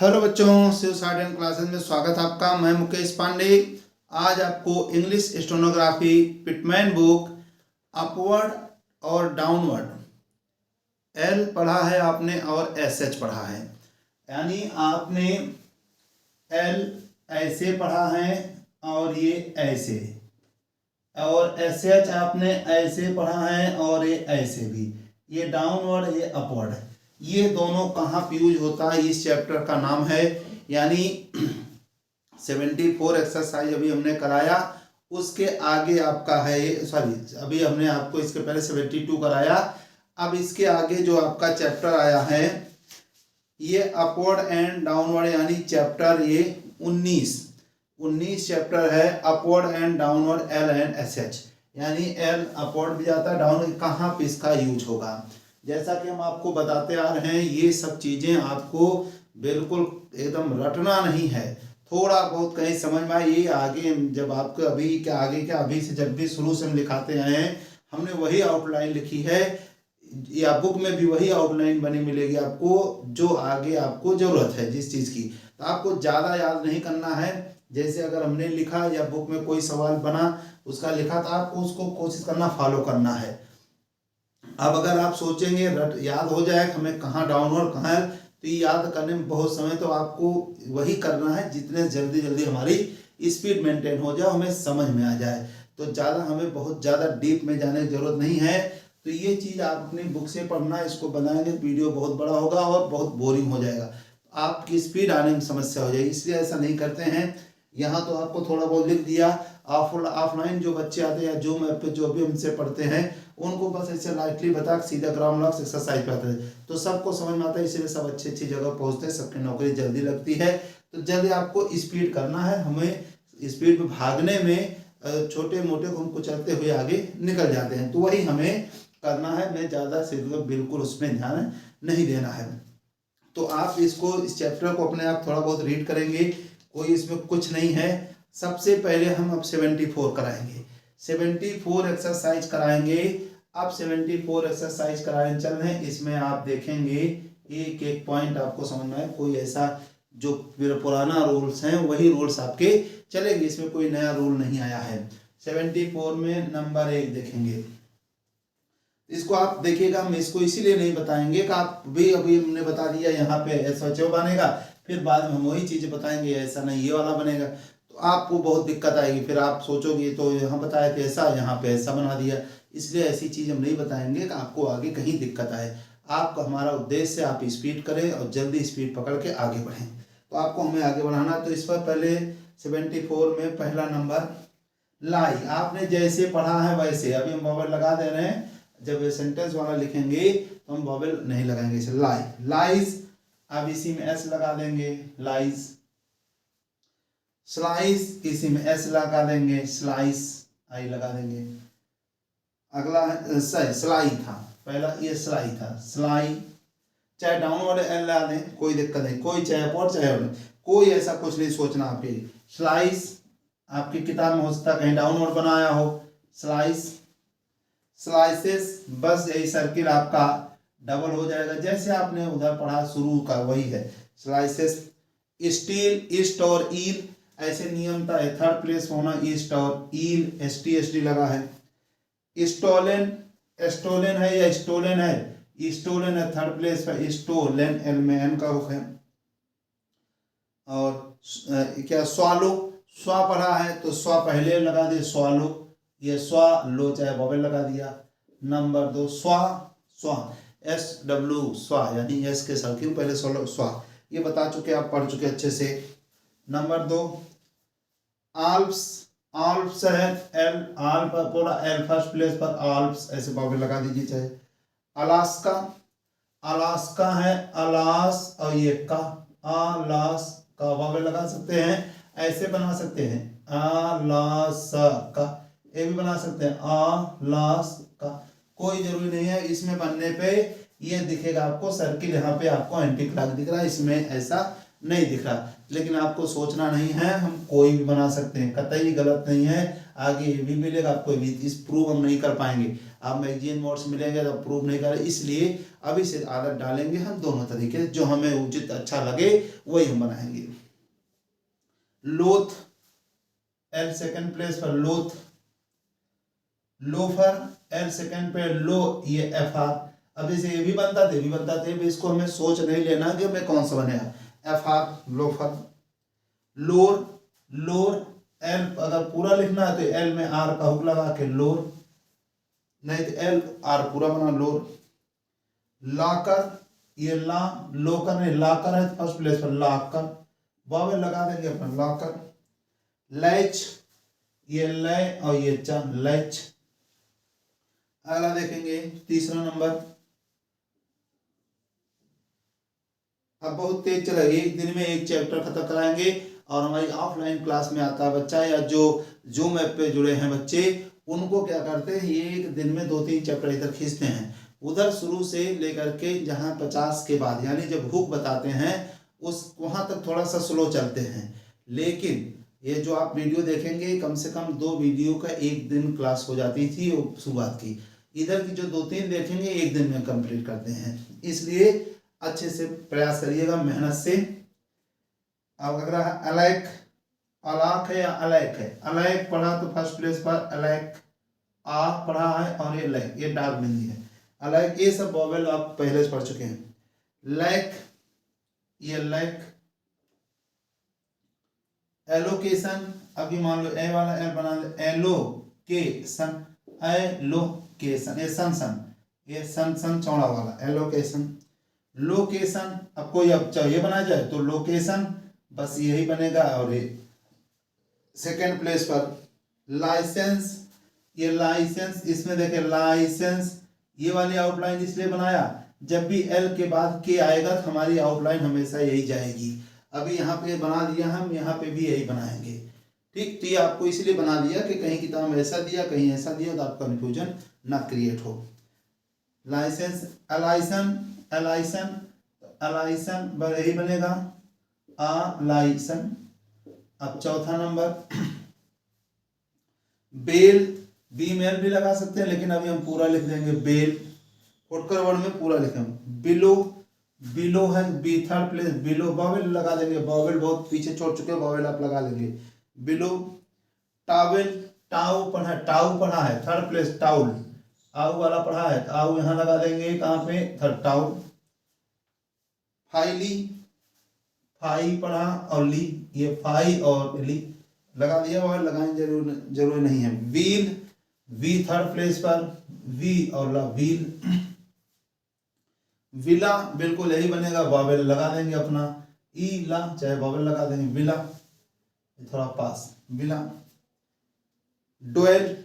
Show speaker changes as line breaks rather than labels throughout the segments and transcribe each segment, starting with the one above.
Hello बच्चों, Shiv sardines classes में स्वागत है आपका। मैं मुकेश पांडे। आज आपको English stenography Pitman book upward और डाउनवर्ड एल पढ़ा है आपने और एस एच पढ़ा है। यानी आपने एल ऐसे पढ़ा है और ये ऐसे, और एस एच आपने ऐसे पढ़ा है और ये ऐसे भी। ये डाउनवर्ड, ये अपवर्ड है। ये दोनों कहाँ पे यूज होता है, इस चैप्टर का नाम है। यानी 74 एक्सरसाइज अभी हमने कराया, उसके आगे आपका है ये, सॉरी अभी हमने आपको इसके पहले 72 कराया। अब इसके आगे जो आपका चैप्टर आया है ये अपवर्ड एंड डाउनवर्ड, यानी चैप्टर ये 19 चैप्टर है। Upward and downward L and S H, यानी एल अपवर्ड भी जाता है, डाउन कहाँ पे इसका यूज होगा। जैसा कि हम आपको बताते आ रहे हैं, ये सब चीज़ें आपको बिल्कुल एकदम रटना नहीं है, थोड़ा बहुत कहीं समझ में आए। ये आगे जब आपको अभी क्या आगे क्या अभी से जब भी शुरू से हम लिखाते आए हैं, हमने वही आउटलाइन लिखी है, या बुक में भी वही आउटलाइन बनी मिलेगी आपको, जो आगे आपको ज़रूरत है जिस चीज़ की। तो आपको ज़्यादा याद नहीं करना है। जैसे अगर हमने लिखा या बुक में कोई सवाल बना उसका लिखा, तो आपको उसको कोशिश करना फॉलो करना है। अब अगर आप सोचेंगे याद हो जाए हमें कहाँ डाउनवर्ड कहाँ है, तो ये याद करने में बहुत समय, तो आपको वही करना है जितने जल्दी जल्दी हमारी स्पीड मेंटेन हो जाए, हमें समझ में आ जाए। तो ज़्यादा हमें बहुत ज़्यादा डीप में जाने की जरूरत नहीं है। तो ये चीज़ आप अपनी बुक से पढ़ना, इसको बनाएंगे वीडियो बहुत बड़ा होगा और बहुत बोरिंग हो जाएगा, आपकी स्पीड आने में समस्या हो जाएगी। इसलिए ऐसा नहीं करते हैं। यहाँ तो आपको थोड़ा बहुत लिख दिया। ऑफलाइन जो बच्चे आते हैं या जूम ऐप पे जो भी हमसे पढ़ते हैं, उनको बस ऐसे लाइटली बता सीधा ग्राम लॉक्स एक्सरसाइज पे आते हैं, तो सबको समझ में आता है। इसीलिए सब अच्छी अच्छी जगह पहुंचते हैं, सबकी नौकरी जल्दी लगती है। तो जल्दी आपको स्पीड करना है। हमें स्पीड में भागने में छोटे मोटे को हम कुचलते हुए आगे निकल जाते हैं, तो वही हमें करना है। मैं ज़्यादा से बिल्कुल उसमें ध्यान नहीं देना है। तो आप इसको, इस चैप्टर को अपने आप थोड़ा बहुत रीड करेंगे, कोई इसमें कुछ नहीं है। सबसे पहले हम अब 74 कराएंगे, 74 एक्सरसाइज कराएंगे। अब 74 एक्सरसाइज कराने चल रहे हैं। इसमें आप देखेंगे एक एक पॉइंट आपको समझ में आए। कोई ऐसा जो पुराना रूल्स हैं वही रूल्स आपके चलेंगे, इसमें कोई नया रूल नहीं आया है। 74 में नंबर 1 देखेंगे, इसको आप देखिएगा। हम इसको इसीलिए नहीं बताएंगे कि आप भी अभी हमने बता दिया यहाँ पे SHO बनेगा, फिर बाद में हम वही चीज़ें बताएंगे, ऐसा नहीं ये वाला बनेगा, तो आपको बहुत दिक्कत आएगी। फिर आप सोचोगे तो यहाँ बताया थे ऐसा, यहाँ पे ऐसा बना दिया। इसलिए ऐसी चीज़ हम नहीं बताएंगे कि आपको आगे कहीं दिक्कत आए। आपका हमारा उद्देश्य आप स्पीड करें और जल्दी स्पीड पकड़ के आगे बढ़ें। तो आपको हमें आगे बढ़ाना। तो इस पर पहले 74 में पहला नंबर लाई। आपने जैसे पढ़ा है वैसे, अभी हम बॉबल लगा दे रहे हैं। जब सेंटेंस वाला लिखेंगे तो हम बॉबल नहीं लगाएंगे, इसे लाई, लाइज। अब इसी में एस लगा देंगे, लाइज। स्लाइस, इसी में एस लगा देंगे, स्लाइस, आई लगा देंगे। अगला स्लाई था, पहला ये स्लाई था, स्लाई। चाहे डाउनवर्ड एल लगा दें, कोई दिक्कत नहीं, कोई चाहे अपर चाहे, कोई ऐसा कुछ नहीं सोचना आपके। स्लाइस आपकी किताब में हो सकता कहीं डाउनवर्ड बनाया हो, स्लाइस। स्लाइसेस, बस यही सर्किल आपका डबल हो जाएगा, जैसे आपने उधर पढ़ा शुरू का वही है। स्लाइसेस। स्टील, ईस्ट और ईल, ऐसे नियम था। थर्ड प्लेस होना ईस्ट और ईल, ST लगा है। स्टोलन, स्टोलन है या स्टोलन है, स्टोलन है थर्ड प्लेस पर, स्टोलन एल में एन का रुख है। और क्या स्वालो, स्वा पढ़ा है तो स्वा पहले लगा दिए, स्वालो। ये स्वा लो चाहे बॉबल लगा दिया। नंबर 2 स्वा, स्वा SW स्वा, यानी एस के सर्किल पहले सोलो स्वा, ये बता चुके, आप पढ़ चुके अच्छे से। नंबर 2 आल्प्स, आल्प्स है एल, आल्प पूरा एल फर्स्ट प्लेस पर, आल्प्स ऐसे बॉबल लगा दीजिए चाहे। अलास्का, अलास्का है अलास और ये का, अलास का बॉबल लगा सकते हैं, ऐसे बना सकते हैं अलास्का, ये भी बना सकते हैं अलास्का, कोई जरूरी नहीं है। इसमें बनने पे ये दिखेगा आपको सर्किल, यहाँ पे आपको एंटी क्लॉक दिख रहा है, इसमें ऐसा नहीं दिख रहा। लेकिन आपको सोचना नहीं है, हम कोई भी बना सकते हैं, कतई गलत नहीं है। आगे ये भी मिलेगा आपको, भी इस प्रूव हम नहीं कर पाएंगे। आप मैगजीन मोड्स मिलेंगे तो प्रूव नहीं कर, इसलिए अभी से आदत डालेंगे हम दोनों तरीके, जो हमें उचित अच्छा लगे वही हम बनाएंगे। लोथ, एल सेकंड प्लेस पर लोथ। लोफर, एल सेकंड पे लो, ये एफ आर। अब जैसे ये भी बनता थे इसको हमें सोच नहीं लेना कि हमें कौन सा बनेगा, एफ आर लोफर। लोर, लोर एल अगर पूरा लिखना है तो एल में आर का हुक लगा के लोर, नहीं तो एल आर पूरा बना लोर। लाकर, ये ला, लोकर नहीं लाकर है फर्स्ट प्लेस पर लाकर, वावेल लगा देंगे अपन लाकर। लैच, ये लय और ये च लैच। अगला देखेंगे तीसरा नंबर। अब बहुत तेज चला, एक दिन में एक चैप्टर खत्म कराएंगे और हमारी ऑफलाइन क्लास में आता है बच्चा या जो जूम ऐप पे जुड़े हैं बच्चे, उनको क्या करते हैं, ये एक दिन में 2-3 चैप्टर इधर खींचते हैं, उधर शुरू से लेकर के जहाँ 50 के बाद यानी जब हुक बताते हैं उस वहाँ तक थोड़ा सा स्लो चलते हैं। लेकिन ये जो आप वीडियो देखेंगे कम से कम 2 वीडियो का एक दिन क्लास हो जाती थी शुरुआत की, इधर की जो 2-3 देखेंगे एक दिन में कंप्लीट करते हैं, इसलिए अच्छे से प्रयास करिएगा मेहनत से। अब अगर अलैक, अलाक है या अलैक है, अलैक पढ़ा तो फर्स्ट प्लेस पर अलैक, आ पढ़ा है और ये लैक, ये डार्क बिंदी है, अलैक, ये सब वोवेल आप पहले से पढ़ चुके हैं। लैक, ये लैक। एलोकेशन, अभी मान लो ए वाला एल बना दे, एलोकेशन, एलोकेशन, ये सन सन, ये सन सन चौड़ा वाला एलोकेशन। लोकेशन, अब कोई अब चाहिए बना जाए तो लोकेशन बस यही बनेगा, और ये सेकेंड प्लेस पर लाइसेंस, ये लाइसेंस, इसमें देखे लाइसेंस, ये वाली आउटलाइन इसलिए बनाया जब भी एल के बाद के आएगा तो हमारी आउटलाइन हमेशा यही जाएगी। अभी यहाँ पे बना दिया हम, यहाँ पे भी यही बनाएंगे, ठीक। तो ये आपको इसलिए बना दिया कि कहीं किताब में ऐसा दिया कहीं ऐसा दिया तो आपका कन्फ्यूजन ना क्रिएट हो। लाइसेंस, अलाइसन, अलाइसन, अलाइसन यही बनेगा अलाइसन। अब चौथा नंबर बेल, बी मेल भी लगा सकते हैं लेकिन अभी हम पूरा लिख देंगे बेल, फुटकर वर्ड में पूरा लिखेंगे। बिलो, बिलो है B third place, below vowel लगा देंगे, बॉवेल बहुत पीछे छोड़ चुके हैं, बॉवेल आप लगा लेंगे बिलो। टावेल, टाउ पढ़ा, टाउ पढ़ा है थर्ड प्लेस, टाउल, आउ वाला पढ़ा है, आउ यहाँ लगा देंगे कहाँ पे, थर्ड टाउल। फाइली, फाई पढ़ा और ली, ये फाई और ली लगा दिया, और लगाने जरूरी नहीं है। व्हील, वी थर्ड प्लेस पर, वी और ला व्हील। विला, बिल्कुल यही बनेगा, वावेल लगा देंगे अपना, ई ला चाहे वावेल लगा देंगे, विला थोड़ा पास, विला। डोएल,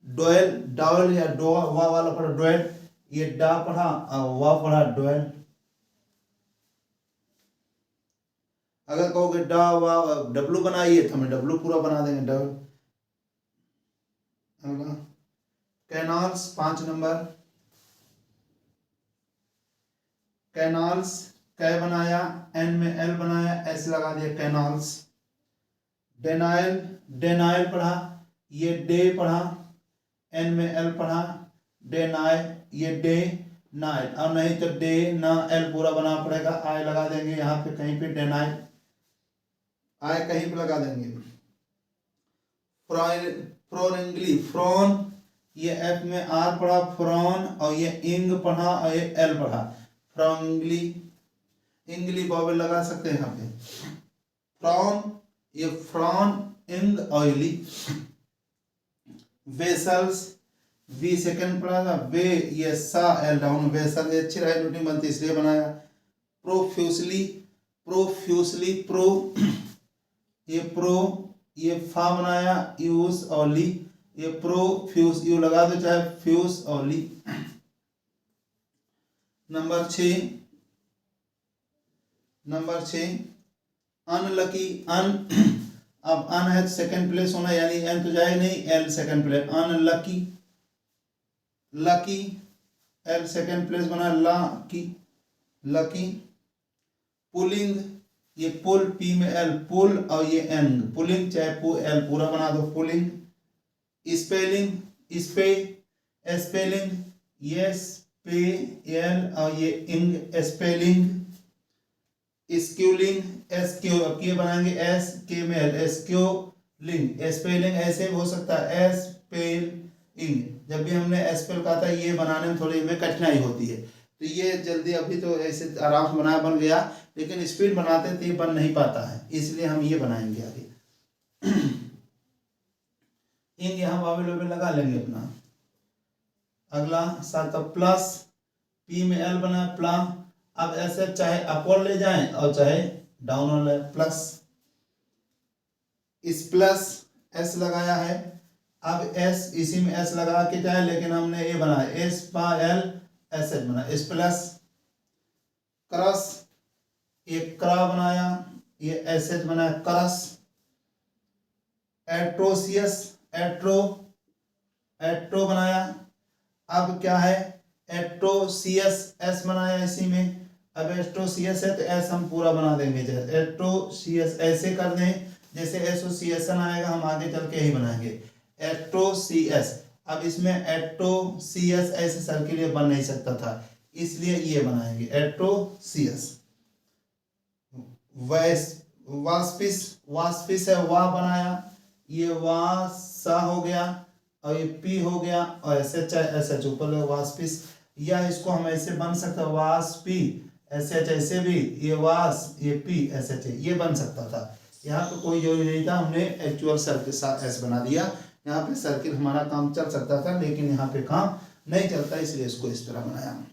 डोएल, डावल या डोआ वा वाला पढ़ा डोएल, ये डा पढ़ा और वा पढ़ा डोएल। अगर कहोगे डा वा डब्लू बनाइए तो हमें डब्लू पूरा बना देंगे, डब्लू। कैनाल्स, 5 नंबर, कैनाल्स, कै बनाया, एन में एल बनाया, एस लगा दिया कैनाल्स। डेनाइल, डेनाइल पढ़ा, ये डे पढ़ा, एन में एल पढ़ा, डेनाइल, ये डे नाइल, और नहीं तो डे ना एल पूरा बना पड़ेगा, आई लगा देंगे यहाँ पे कहीं पे, डेनाइल आई कहीं पे लगा देंगे। फ्रोनिंगली, फ्रोन, ये एफ में आर पढ़ा फ्रॉन, और ये इंग पढ़ा और ये एल पढ़ा, फ्रॉन्गली, इंगली बॉबल लगा सकते हैं यहाँ पे। फ्रॉन, ये फ्रॉन, इंग ऑयली। वेसल्स, वी सेकंड पढ़ा था, वे ये सा एल डाउन, वेसल, ये अच्छी राइटिंग बनती है इसलिए बनाया। प्रोफ्यूसली, प्रोफ्यूसली, प्रो, ये प्रो, ये फा बनाया, यूस और ली, ये प्रोफ्यूस, यू लगा दो चाहे फ्यूस और ली। नंबर 6, नंबर 6 अनलकी, अन, अब अन है सेकंड प्लेस होना, यानी एन तो जाए नहीं, L second place, unlucky, lucky, L second place बना, ला की, लकी। पुलिंग, ये पुल, पी में एल, पुल और ये एंग, पुलिंग चाहे एल पूरा बना दो, पुलिंग। स्पेलिंग, स्पे, स्पेलिंग एस पे एल और ये इंग स्पेलिंग, स्क्यूलिंग एस क्यू, अब ये बनाएंगे एस के में एल स्क्यूलिंग, स्पेलिंग ऐसे हो सकता है स्पेलिंग। जब भी हमने स्पेल कहा था ये बनाने में थोड़ी हमें कठिनाई होती है, तो ये जल्दी अभी तो ऐसे आराम से बन गया, लेकिन स्पीड बनाते हैं तो ये बन नहीं पाता है, इसलिए हम ये बनाएंगे आगे। इन यहाँ वावेल वावेल लगा लेंगे अपना। अगला साथ प्लस, पी में एल बना प्ला, अब ऐसे चाहे अपवर्ड ले जाएं और चाहे डाउनवर्ड ले, प्लस, इस प्लस एस लगाया है, अब एस इसी में एस लगा के जाए, लेकिन हमने ये बनाया एस पा एल एस एच बना, इस प्लस क्रॉस, एक क्रा बनाया, ये एस एच बनाया क्रॉस, एट्रोसियस एट्रो एट्रो बनाया, अब क्या है एट्रोसियस एस बनाया इसी में, अब एट्रोसियस है तो एस हम पूरा बना देंगे, जैसे एट्रोसियस ऐसे कर दें जैसे एसोसिएशन आएगा, हम आगे चल के ही बनाएंगे एट्रोसियस। अब इसमें एट्रोसियस ऐसे सर्किल ये बन नहीं सकता था, इसलिए ये बनाएंगे एट्रोसियस। वास्पिस, वास्पिस है वाह बनाया, ये वासा हो गया और ये पी हो गया और ऐसे ऊपर वास्पिस, या इसको हम ऐसे बन सकता वास्पी ऐसे ऐसे भी, ये वास ये पी ऐसे ये बन सकता था। यहाँ पे कोई जरूरी नहीं था, हमने एक्चुअल सर्किल साथ एस बना दिया, यहाँ पे सर्किल हमारा काम चल सकता था, लेकिन यहाँ पे काम नहीं चलता, इसलिए इसको इस तरह बनाया।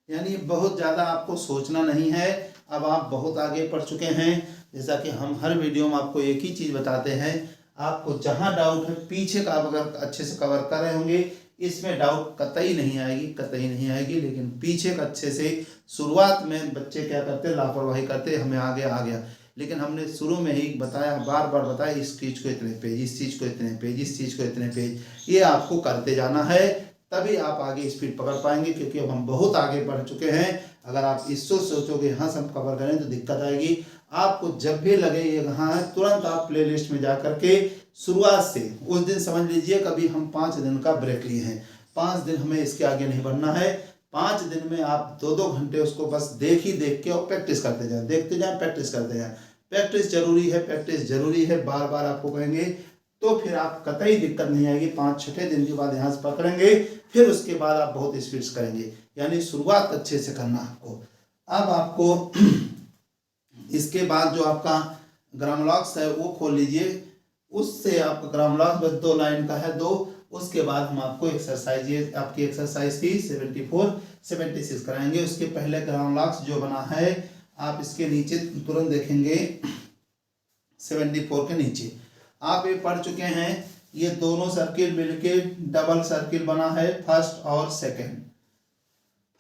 यानी बहुत ज़्यादा आपको सोचना नहीं है, अब आप बहुत आगे बढ़ चुके हैं। जैसा कि हम हर वीडियो में आपको एक ही चीज़ बताते हैं, आपको जहाँ डाउट है पीछे का आप अगर अच्छे से कवर कर रहे होंगे, इसमें डाउट कतई नहीं आएगी, कतई नहीं आएगी, लेकिन पीछे का अच्छे से, शुरुआत में बच्चे क्या करते लापरवाही करते, हमें आगे आ गया, लेकिन हमने शुरू में ही बताया, बार बार बताया, इस चीज़ को इतने पेज, इस चीज़ को इतने पेज, इस चीज़ को इतने पेज, ये आपको करते जाना है, तभी आप आगे स्पीड पकड़ पाएंगे, क्योंकि अब हम बहुत आगे बढ़ चुके हैं। अगर आप इसको सोचोगे हाँ सब कवर करें तो दिक्कत आएगी। आपको जब भी लगे ये कहाँ है, तुरंत आप प्लेलिस्ट में जा करके शुरुआत से, उस दिन समझ लीजिए कभी हम 5 दिन का ब्रेक लिए हैं, 5 दिन हमें इसके आगे नहीं बढ़ना है, 5 दिन में आप 2-2 घंटे उसको बस देख के और प्रैक्टिस करते जाएं, देखते जाएं, प्रैक्टिस करते जाएं। प्रैक्टिस जरूरी है, प्रैक्टिस जरूरी है, बार बार आपको कहेंगे तो फिर आप कतई दिक्कत नहीं आएगी। 5-6 दिन के बाद यहाँ से पकड़ेंगे, फिर उसके बाद आप बहुत स्पीड करेंगे, यानी शुरुआत अच्छे से करना आपको। अब आपको इसके बाद जो आपका ग्रामलॉक्स है वो खोल लीजिए, उससे आपका ग्रामलॉक्स बस 2 लाइन का है, 2, उसके बाद हम आपको एक्सरसाइज, ये आपकी एक्सरसाइज थी 74-76 कराएंगे। उसके पहले ग्रामलॉक्स जो बना है आप इसके नीचे तुरंत देखेंगे 74 के नीचे आप ये पढ़ चुके हैं, ये दोनों सर्किल मिलके डबल सर्किल बना है, फर्स्ट और सेकंड।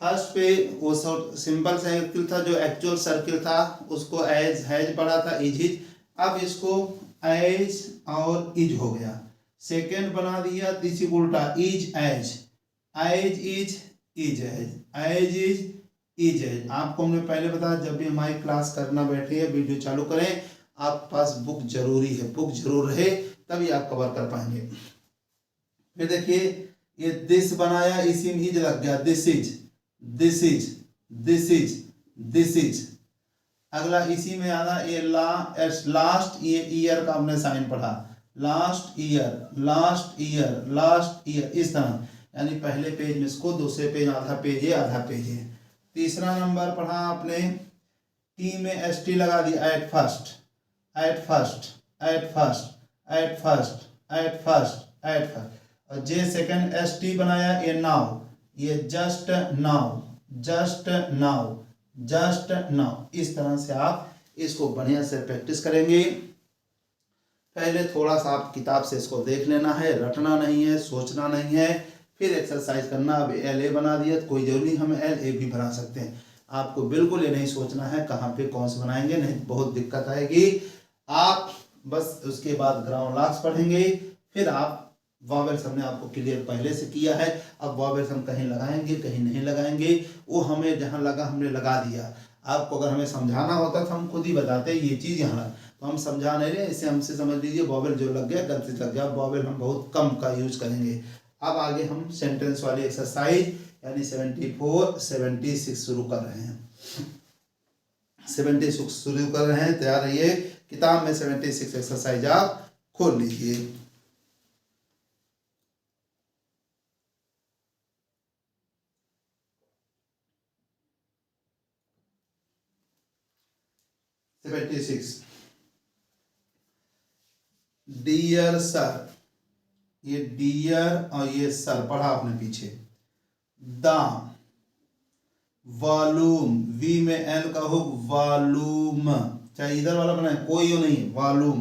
फर्स्ट पे वो सिंपल सर्किल था, जो एक्चुअल सर्किल था उसको एज हैज पढ़ा था, इज, अब इसको एज और इज हो गया। सेकंड बना दिया तीसरी उल्टा, is as, as is, is as. आपको हमने पहले बताया, जब भी हमारी क्लास करना बैठे, वीडियो चालू करें, आपके पास बुक जरूरी है, बुक जरूर रहे, तभी आप कवर कर पाएंगे। फिर देखिए ये दिस बनाया, इसी में इज लग गया, this is, this is, this is, this is. अगला इसी में आना ये लास्ट, ये ईयर का हमने साइन पढ़ा, last year, last year, last year, इस तरह, यानी पहले पेज में इसको, दूसरे पेज आधा पेज है, आधा पेज है। तीसरा नंबर पढ़ा आपने, टी में एस टी लगा दिया, at first, at first, at first, at first, at first, at first. और जे सेकंड एस टी बनाया, ये नाउ, ये just now, just now, just now. इस तरह से आप इसको बढ़िया से प्रैक्टिस करेंगे। पहले थोड़ा सा आप किताब से इसको देख लेना है, रटना नहीं है, सोचना नहीं है, फिर एक्सरसाइज करना। अब एल ए बना दिया, कोई जरूरी नहीं, हम एल ए भी बना सकते हैं। आपको बिल्कुल ये नहीं सोचना है कहाँ पे कौन से बनाएंगे, नहीं बहुत दिक्कत आएगी। आप बस उसके बाद ग्रामलॉक्स पढ़ेंगे, फिर आप वॉवेल्स हमने आपको क्लियर पहले से किया है। अब वॉवेल्स हम कहीं लगाएंगे, कहीं नहीं लगाएंगे, वो हमें जहाँ लगा हमने लगा दिया। आपको अगर हमें समझाना होता तो हम खुद ही बताते ये चीज़ यहाँ, तो हम समझा नहीं रहे, इसे हमसे समझ लीजिए वॉवेल जो लग गया गलती से लग गया। वॉवेल हम बहुत कम का यूज करेंगे, अब आगे हम सेंटेंस वाली एक्सरसाइज यानी 74 76 शुरू कर रहे हैं। 76 शुरू कर रहे हैं, तैयार रहिए। किताब में 76 एक्सरसाइज आप खोल लीजिए। डियर सर, ये डियर और ये सर पढ़ा आपने पीछे। द वॉल्यूम, वी में एल का हो, वॉल्यूम, चाहे इधर वाला बनाए कोई हो नहीं, वॉल्यूम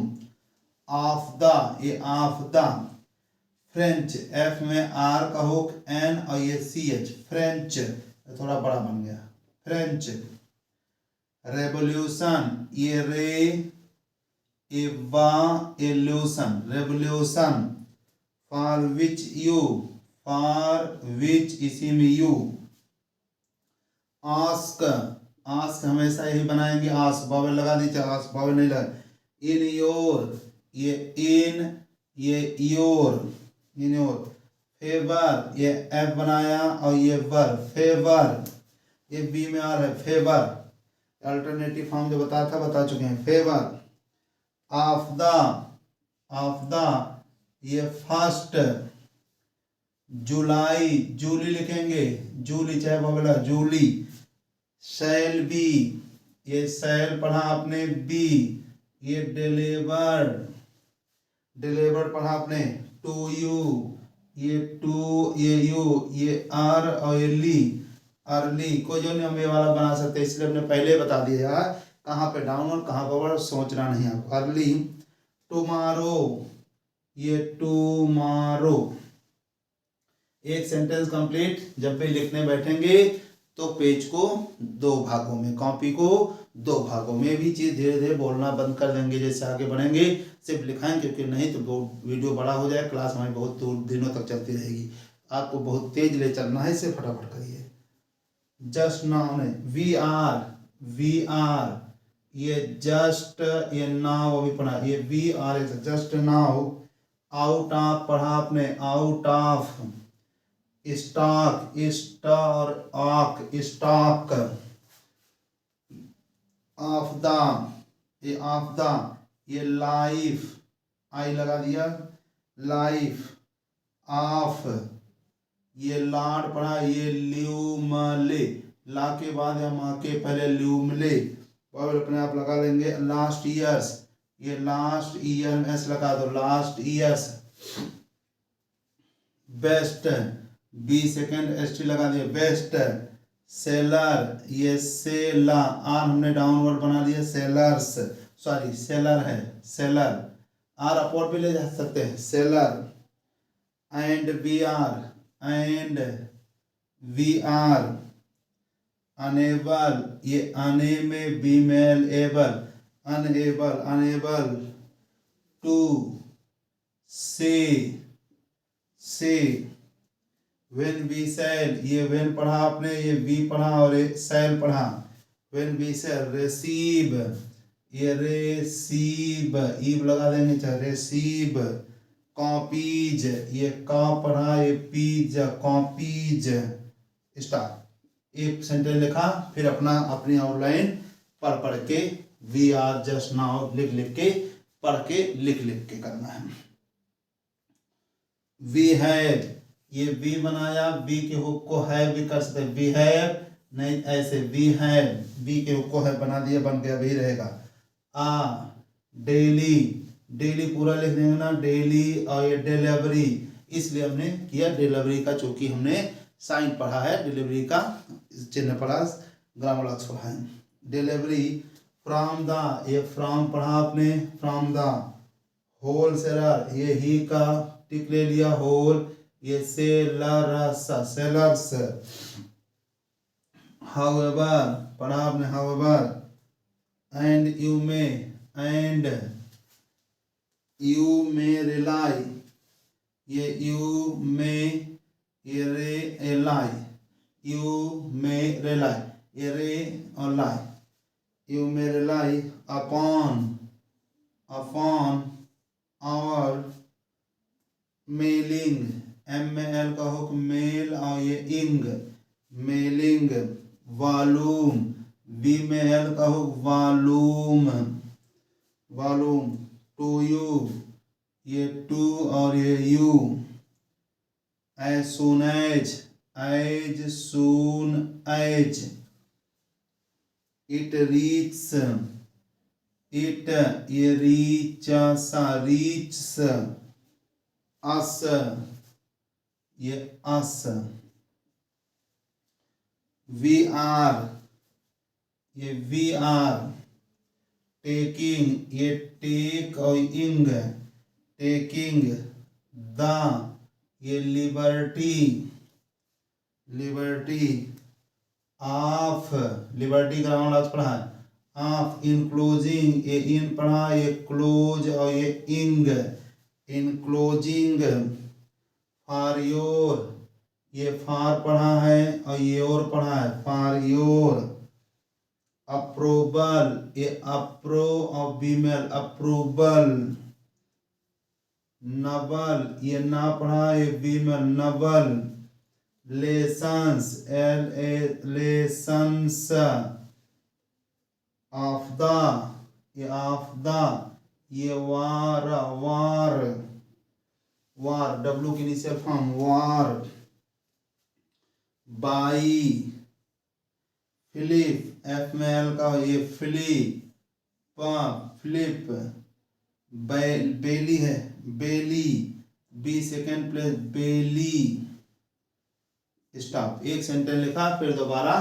ऑफ द, ये ऑफ द। फ्रेंच, एफ में आर का हो, एन और ये सी एच, फ्रेंच, थोड़ा बड़ा बन गया, फ्रेंच। रेवोल्यूशन, ये रे evolution, revolution. For which you, for which इसी में यू। आस्क, आस्क हमेशा यही बनाएंगे, आस्क बावल लगा दीजिए, आस्क बावल नहीं लगा। इन योर, ये इन, ये योर, इन योर। फेवर, ये एफ बनाया और ये वर, फेवर, ये बी में आ रहा है, फेवर। अल्टरनेटिव फॉर्म जो बता चुके हैं, favour. Of the, of the, ये फर्स्ट। जुलाई, जूली लिखेंगे, जूली चाहे बगला, जूली। शैल बी, ये शैल पढ़ा आपने, बी। ये डिलीवर, डिलीवर पढ़ा आपने, टू यू, ये टू, ये यू, ये आर और ये ली, अर्ली। कोई जो नहीं हम ये वाला बना सकते, इसलिए हमने पहले बता दिया यार, कहाँ पे डाउन और कहाँ पर सोचना नहीं आपको। अर्ली। टुमारो, ये टुमारो। एक सेंटेंस कंप्लीट। जब भी लिखने बैठेंगे तो पेज को दो भागों में, कॉपी को दो भागों में, भी चीज़ धीरे धीरे बोलना बंद कर देंगे जैसे आगे बढ़ेंगे, सिर्फ लिखाएंगे, क्योंकि नहीं तो वीडियो बड़ा हो जाए, क्लास हमारी बहुत दिनों तक चलती रहेगी। आपको बहुत तेज ले चलना है, इसे फटाफट करिए। जस्ट नाउ ने, वी आर, वी आर, ये जस्ट, ये नाउ अभी पढ़ा, ये we are, just now. Out of पढ़ा आपने, out of. Stock, stock, stock. Of the, ये ऑफ द, ये लाइफ, आई लगा दिया, लाइफ। ऑफ, ये लाड पढ़ा, ये ल्यूमले, ला के बाद या माँ के पहले ल्यूमले, और अपने आप लगा लेंगे। लास्ट ईयर्स, ये लास्ट ईयर में एस लगा दो, last years. Best, B second S T लगा दिया, बेस्ट। सेलर, ये सेला, आर हमने डाउनवर्ड बना दिया, सेलर्स, सॉरी सेलर है, सेलर। आर अपवर्ड भी ले जा सकते हैं, seller. And we are, and we are. Unable, ये अने में बी मेल able, unable, unable to say, when we sell, ये व्हेन पढ़ा आपने, ये वी पढ़ा और ये सेल पढ़ा। When we cell. रिसीव, ये रेसीव, ईव लगा देंगे, चाहे रेसीव। कॉपीज, ये का पढ़ा, ये पीज, कॉपीज। स्टार्ट। एक सेंटेंस लिखा, फिर अपनी आउटलाइन पढ़ के, वी आर जस्ट नाउ लिख के, पढ़ के लिख के करना है। वी हैव, ये वी बनाया, वी के हुक को हैव भी कर सकते, वी हैव नहीं, ऐसे वी हैव, वी के हुक को हैव बना दिया, बन गया, भी रहेगा। डेली, डेली पूरा लिख देंगे ना, डेली। और ये डिलीवरी, इसलिए हमने किया डिलीवरी का, चूंकि हमने साइन पढ़ा है, डिलीवरी का चिन्ह पढ़ा, ग्रामर लॉक्स पढ़ा है। डिलीवरी। फ्रॉम द, ये फ्रॉम पढ़ा आपने, फ्रॉम द। होल सेलर, ये ही का टिक ले लिया, होल। ये सेलर्स, सेलर्स। हाउएवर पढ़ा आपने, हाउएवर। एंड यू में रिलाई, ये यू में, ये रे लाई, यू में रिलाई, ये रे और लाई। यू में rely upon, upon our mailing M में एल का हुक मेल और ये इंग मेलिंग वॉल्यूम, बी में एल का hook volume volume, to you ये टू और ये you, as soon as soon as, it reach it ये रीच रीच्स, अस ये अस, वी आर ये वी आर, टेकिंग ये टेक और इंग टेकिंग, द ये लिबर्टी लिबर्टी, ऑफ लिबर्टी का राउंड आज पढ़ा है, ऑफ इनक्लोजिंग ये इन पढ़ा, ये क्लोज और ये इंग इनक्लोजिंग, फॉर योर ये फॉर पढ़ा है और ये और पढ़ा है फॉर योर, अप्रूवल ये अप्रो और बीमेल अप्रूवल, नबल ये ना पढ़ा ये बीमेल नबल, lessons L A lessons, of the ये ऑफ द, ये वार वार वार डब्ल्यू की initial form war, by Philip F में एल का ये फिलिप फ्लिप, बेली है Bailey, B second place Bailey, stop, एक सेंटेंस लिखा फिर दोबारा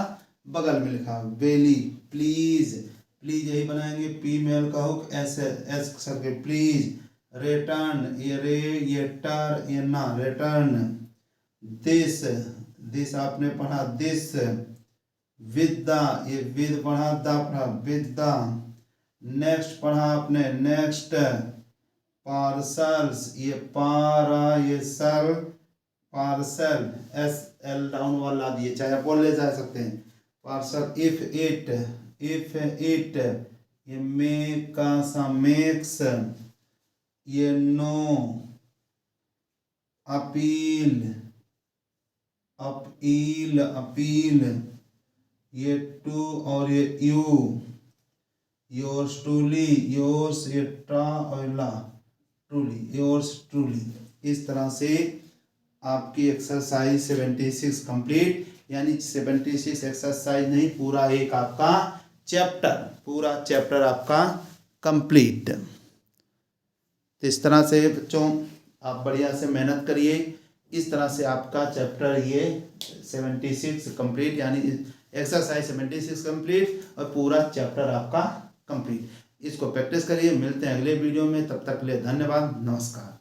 बगल में लिखा बेली, प्लीज प्लीज यही बनाएंगे, पी में एल का हुक एस एस करके प्लीज, रिटर्न ये रे ये टर ये ना रिटर्न, दिस दिस आपने पढ़ा दिस, विद द ये विद पढ़ा द पढ़ा विद द, नेक्स्ट पढ़ा आपने नेक्स्ट, पार्सल्स ये पारा ये सल पार्सल, एस एल डाउन वाला दिए चाहे आप बोल ले जा सकते हैं, पार्सल, इफ इट ये मेक का सा मेक्स, ये नो, अपील अपील अपील, ये टू और ये यू, योर्स ट्रूली योर्स ये ट्रा और ला ट्रूली योर्स ट्रूली। इस तरह से आपकी एक्सरसाइज 76 कंप्लीट, यानी 76 एक्सरसाइज नहीं पूरा एक आपका चैप्टर आपका कंप्लीट। तो इस तरह से बच्चों आप बढ़िया से मेहनत करिए, इस तरह से आपका चैप्टर ये 76 कंप्लीट, यानी एक्सरसाइज 76 कंप्लीट और पूरा चैप्टर आपका कंप्लीट। इसको प्रैक्टिस करिए, मिलते हैं अगले वीडियो में, तब तक के लिए धन्यवाद, नमस्कार।